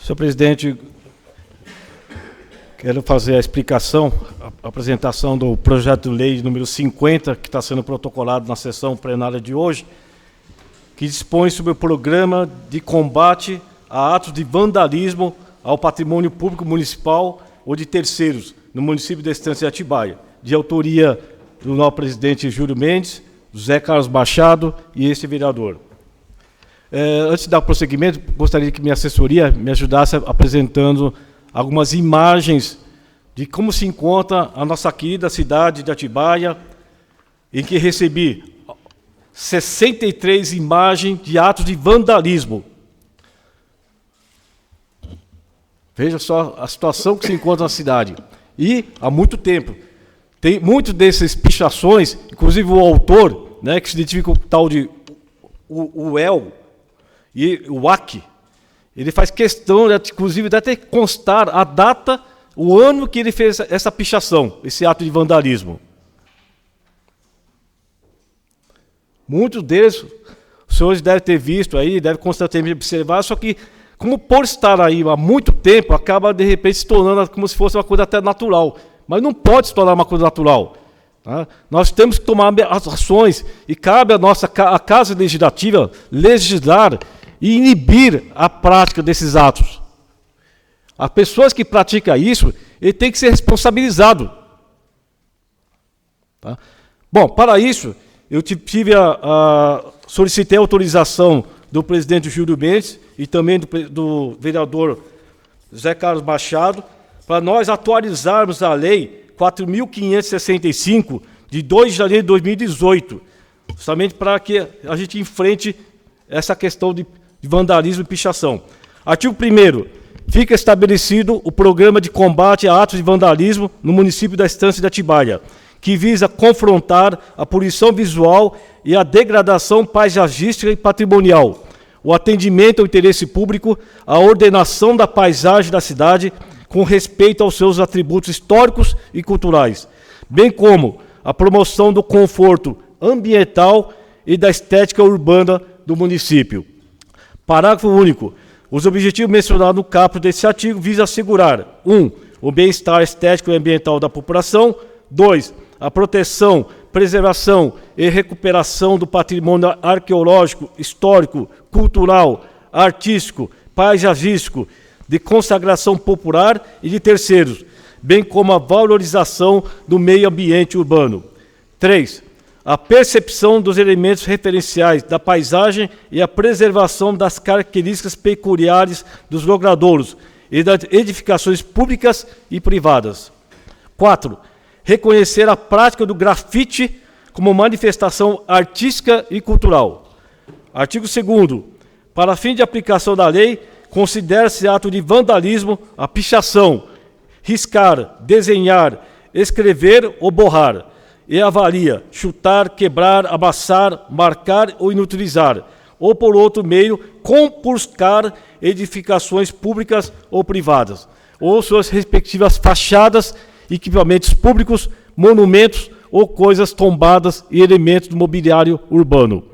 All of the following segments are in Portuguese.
Senhor presidente, quero fazer a explicação, a apresentação do projeto de lei número 50, que está sendo protocolado na sessão plenária de hoje, que dispõe sobre o programa de combate a atos de vandalismo ao patrimônio público municipal ou de terceiros no município da Estância de Atibaia, de autoria do nosso presidente Júlio Mendes, José Carlos Machado e este vereador. Antes de dar prosseguimento, gostaria que minha assessoria me ajudasse apresentando algumas imagens de como se encontra a nossa querida cidade de Atibaia, em que recebi 63 imagens de atos de vandalismo. Veja só a situação que se encontra na cidade. E há muito tempo. Tem muitos desses pichações, inclusive o autor, né, que se identifica com o tal de o El e o AC, ele faz questão, inclusive, de até constar a data, o ano que ele fez essa pichação, esse ato de vandalismo. Muitos deles, os senhores devem ter visto aí, devem constantemente observar, só que, como por estar aí há muito tempo, acaba, de repente, se tornando como se fosse uma coisa até natural. Mas não pode se tornar uma coisa natural. Tá? Nós temos que tomar as ações, e cabe à Casa Legislativa legislar e inibir a prática desses atos. As pessoas que praticam isso, ele tem que ser responsabilizado. Tá? Bom, para isso, eu solicitei a autorização do presidente Júlio Mendes e também do vereador José Carlos Machado, para nós atualizarmos a lei 4.565, de 2 de janeiro de 2018, justamente para que a gente enfrente essa questão de vandalismo e pichação. Artigo 1º. Fica estabelecido o programa de combate a atos de vandalismo no município da Estância de Atibaia, que visa confrontar a poluição visual e a degradação paisagística e patrimonial, o atendimento ao interesse público, a ordenação da paisagem da cidade com respeito aos seus atributos históricos e culturais, bem como a promoção do conforto ambiental e da estética urbana do município. Parágrafo único. Os objetivos mencionados no caput desse artigo visam assegurar: 1. O bem-estar estético e ambiental da população. 2. A proteção, preservação e recuperação do patrimônio arqueológico, histórico, cultural, artístico, paisagístico, de consagração popular e de terceiros, bem como a valorização do meio ambiente urbano. 3. A percepção dos elementos referenciais da paisagem e a preservação das características peculiares dos logradouros e das edificações públicas e privadas. 4. Reconhecer a prática do grafite como manifestação artística e cultural. Artigo 2º. Para fim de aplicação da lei, considera-se ato de vandalismo a pichação, riscar, desenhar, escrever ou borrar, e avalia chutar, quebrar, amassar, marcar ou inutilizar, ou por outro meio, compuscar edificações públicas ou privadas, ou suas respectivas fachadas, equipamentos públicos, monumentos ou coisas tombadas e elementos do mobiliário urbano.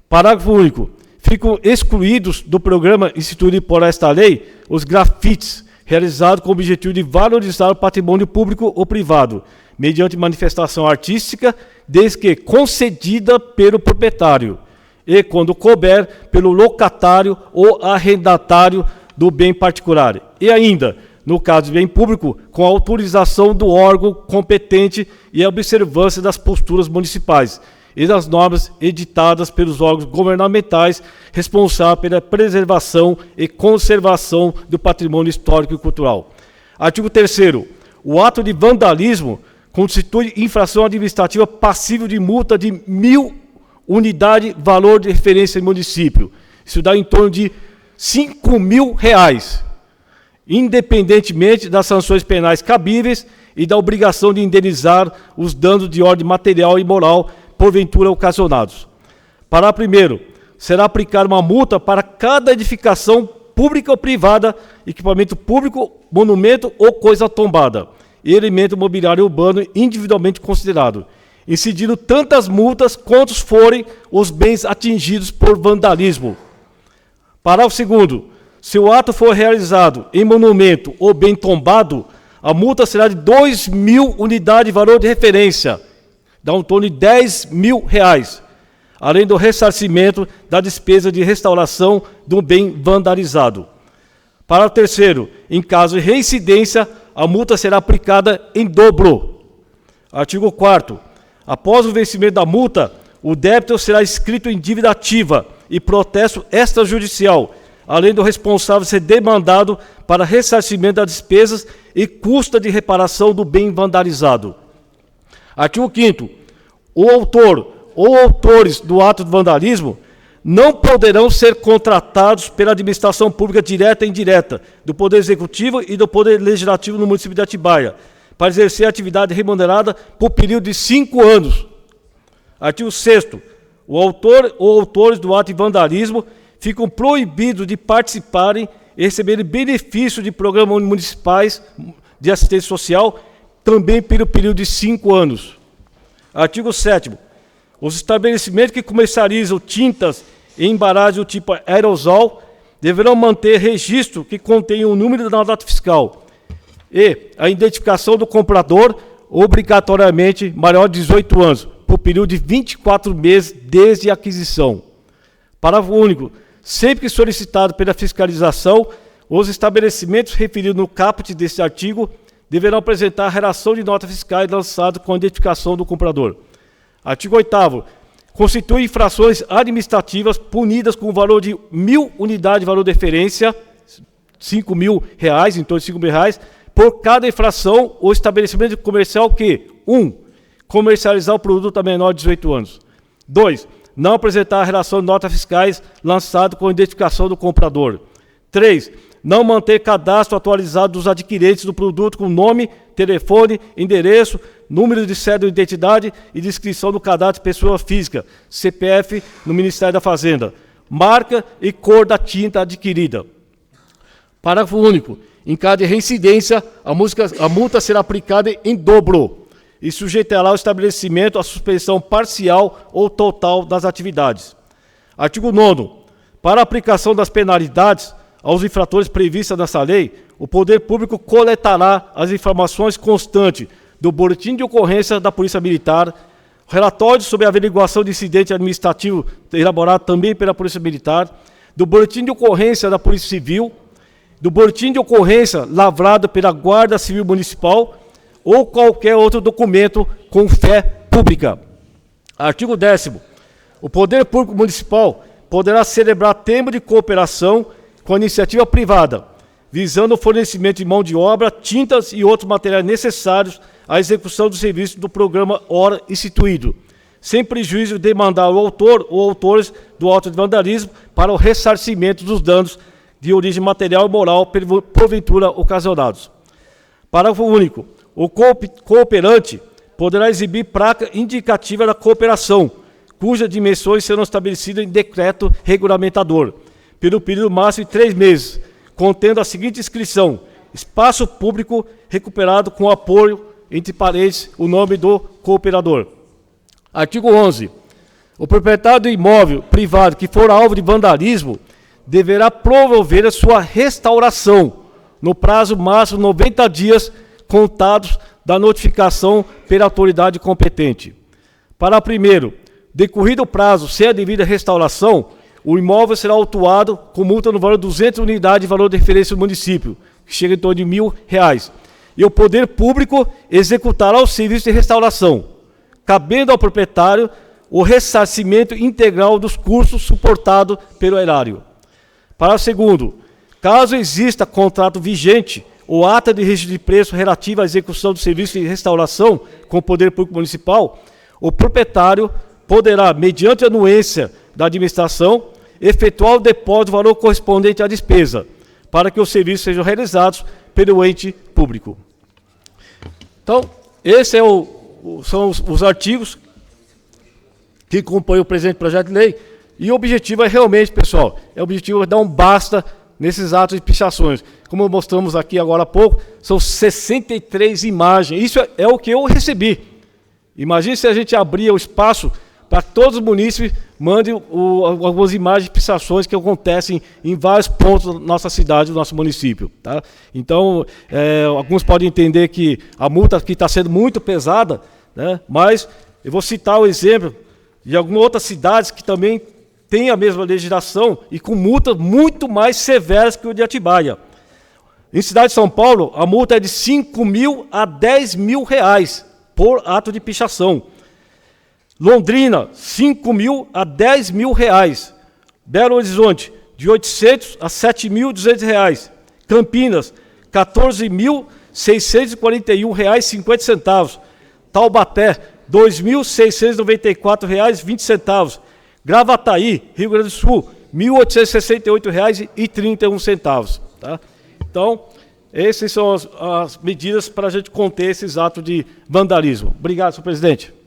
Parágrafo único. Ficam excluídos do programa instituído por esta lei os grafites realizados com o objetivo de valorizar o patrimônio público ou privado, mediante manifestação artística, desde que concedida pelo proprietário e, quando couber, pelo locatário ou arrendatário do bem particular. E ainda, no caso de bem público, com a autorização do órgão competente e a observância das posturas municipais e das normas editadas pelos órgãos governamentais responsáveis pela preservação e conservação do patrimônio histórico e cultural. Artigo 3º. O ato de vandalismo constitui infração administrativa passível de multa de 1.000 unidades valor de referência do município. Isso dá em torno de R$ 5.000, independentemente das sanções penais cabíveis e da obrigação de indenizar os danos de ordem material e moral porventura ocasionados. Parágrafo 1º. Será aplicada uma multa para cada edificação pública ou privada, equipamento público, monumento ou coisa tombada, e elemento mobiliário urbano individualmente considerado, incidindo tantas multas quantos forem os bens atingidos por vandalismo. Parágrafo 2º. se o ato for realizado em monumento ou bem tombado, a multa será de 2.000 unidades de valor de referência, dá um torno de R$10.000, além do ressarcimento da despesa de restauração do bem vandalizado. Para o terceiro, em caso de reincidência, a multa será aplicada em dobro. Artigo 4º. Após o vencimento da multa, o débito será inscrito em dívida ativa e protesto extrajudicial, além do responsável ser demandado para ressarcimento das despesas e custa de reparação do bem vandalizado. Artigo 5º. O autor ou autores do ato de vandalismo não poderão ser contratados pela administração pública direta e indireta, do Poder Executivo e do Poder Legislativo no município de Atibaia, para exercer atividade remunerada por período de 5 anos. Artigo 6º. O autor ou autores do ato de vandalismo ficam proibidos de participarem e receberem benefício de programas municipais de assistência social, também pelo período de 5 anos. Artigo 7º. Os estabelecimentos que comercializam tintas e embalagens do tipo aerosol deverão manter registro que contenha o número da nota fiscal e a identificação do comprador, obrigatoriamente maior de 18 anos, por período de 24 meses desde a aquisição. Parágrafo único. Sempre que solicitado pela fiscalização, os estabelecimentos referidos no caput deste artigo deverão apresentar a relação de notas fiscais lançada com a identificação do comprador. Artigo 8º. Constitui infrações administrativas punidas com o valor de 1.000 unidades de valor de referência, R$5.000, em torno de R$5.000, por cada infração ou estabelecimento comercial que 1. Comercializar o produto a menor de 18 anos. 2. Não apresentar a relação de notas fiscais lançada com a identificação do comprador. 3. Não manter cadastro atualizado dos adquirentes do produto com nome, telefone, endereço, número de cédula de identidade e descrição do cadastro de pessoa física, CPF, no Ministério da Fazenda, marca e cor da tinta adquirida. Parágrafo único. Em caso de reincidência, a multa será aplicada em dobro e sujeitará o estabelecimento à suspensão parcial ou total das atividades. Artigo 9º. Para a aplicação das penalidades aos infratores previstas nessa lei, o Poder Público coletará as informações constantes do boletim de ocorrência da Polícia Militar, relatório sobre a averiguação de incidente administrativo elaborado também pela Polícia Militar, do boletim de ocorrência da Polícia Civil, do boletim de ocorrência lavrado pela Guarda Civil Municipal ou qualquer outro documento com fé pública. Artigo 10º. O Poder Público Municipal poderá celebrar termo de cooperação com a iniciativa privada, visando o fornecimento de mão de obra, tintas e outros materiais necessários à execução do serviço do programa ora instituído, sem prejuízo de demandar o autor ou autores do ato de vandalismo para o ressarcimento dos danos de origem material e moral porventura ocasionados. Parágrafo único. O cooperante poderá exibir placa indicativa da cooperação, cujas dimensões serão estabelecidas em decreto regulamentador, pelo período máximo de 3 meses, contendo a seguinte inscrição: espaço público recuperado com apoio, entre parênteses, o nome do cooperador. Artigo 11. O proprietário do imóvel privado que for alvo de vandalismo deverá promover a sua restauração no prazo máximo de 90 dias contados da notificação pela autoridade competente. Para primeiro, decorrido o prazo sem a devida restauração, o imóvel será autuado com multa no valor de 200 unidades de valor de referência do município, que chega em torno de R$1.000, e o Poder Público executará o serviço de restauração, cabendo ao proprietário o ressarcimento integral dos custos suportados pelo erário. Para segundo, caso exista contrato vigente ou ata de registro de preço relativa à execução do serviço de restauração com o Poder Público Municipal, o proprietário poderá, mediante anuência da administração, efetuar o depósito do valor correspondente à despesa, para que os serviços sejam realizados pelo ente público. Então, esses são os artigos que compõem o presente projeto de lei, e o objetivo é realmente, pessoal, o objetivo é dar um basta nesses atos de pichações. Como mostramos aqui agora há pouco, são 63 imagens. Isso é o que eu recebi. Imagine se a gente abria o espaço para que todos os munícipes mandem algumas imagens de pichações que acontecem em vários pontos da nossa cidade, do nosso município. Tá? Então, alguns podem entender que a multa aqui está sendo muito pesada, né? Mas eu vou citar o exemplo de algumas outras cidades que também têm a mesma legislação e com multas muito mais severas que o de Atibaia. Em cidade de São Paulo, a multa é de 5 mil a 10 mil reais por ato de pichação. Londrina, 5 mil a 10 mil reais. Belo Horizonte, de 800 a 7.200 reais. Campinas, 14.641 reais 50 centavos. Taubaté, R$ 2.694,20. Gravataí, Rio Grande do Sul, R$ 1.868,31. Tá? Então, essas são as medidas para a gente conter esses atos de vandalismo. Obrigado, senhor presidente.